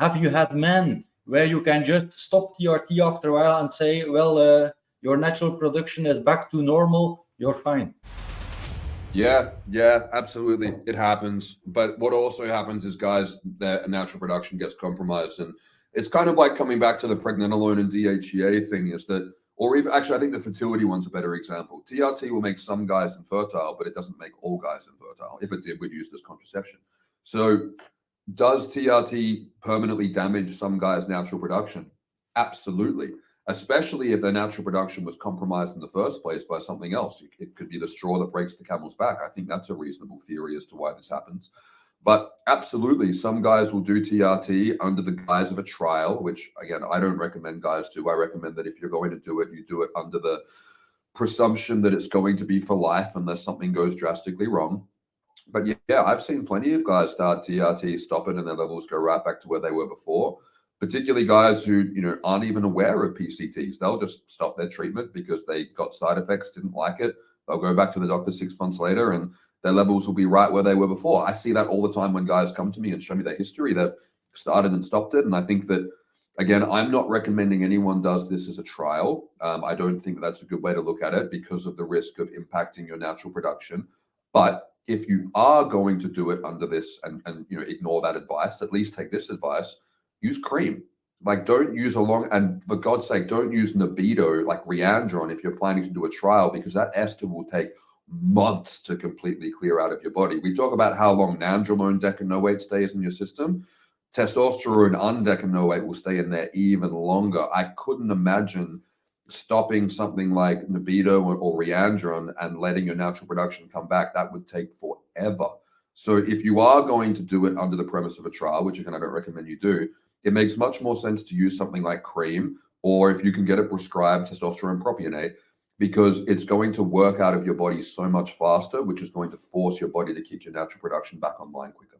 Have you had men where you can just stop TRT after a while and say, well, your natural production is back to normal, you're fine? Yeah, absolutely. It happens. But what also happens is, guys, their natural production gets compromised. And it's kind of like coming back to the pregnenolone and DHEA thing, is that, or even actually, I think the fertility one's a better example. TRT will make some guys infertile, but it doesn't make all guys infertile. If it did, we'd use this contraception. So does TRT permanently damage some guys' natural production? Absolutely. Especially if their natural production was compromised in the first place by something else. It could be the straw that breaks the camel's back. I think that's a reasonable theory as to why this happens. But absolutely, some guys will do TRT under the guise of a trial, which, again, I don't recommend guys do. I recommend that if you're going to do it, you do it under the presumption that it's going to be for life unless something goes drastically wrong. But yeah, I've seen plenty of guys start TRT, stop it, and their levels go right back to where they were before. Particularly guys who, aren't even aware of PCTs. They'll just stop their treatment because they got side effects, didn't like it. They'll go back to the doctor 6 months later and their levels will be right where they were before. I see that all the time when guys come to me and show me their history. They've started and stopped it. And I think that, again, I'm not recommending anyone does this as a trial. I don't think that's a good way to look at it because of the risk of impacting your natural production. But if you are going to do it under this and ignore that advice, at least take this advice. Use cream. Like, don't use and for God's sake, don't use Nebido like Reandron if you're planning to do a trial, because that ester will take months to completely clear out of your body. We talk about how long nandrolone decanoate stays in your system. Testosterone undecanoate will stay in there even longer. I couldn't imagine stopping something like Nebido or Reandron and letting your natural production come back. That would take forever. So if you are going to do it under the premise of a trial, which again, I don't recommend you do, it makes much more sense to use something like cream, or if you can get it prescribed, testosterone propionate, because it's going to work out of your body so much faster, which is going to force your body to keep your natural production back online quicker.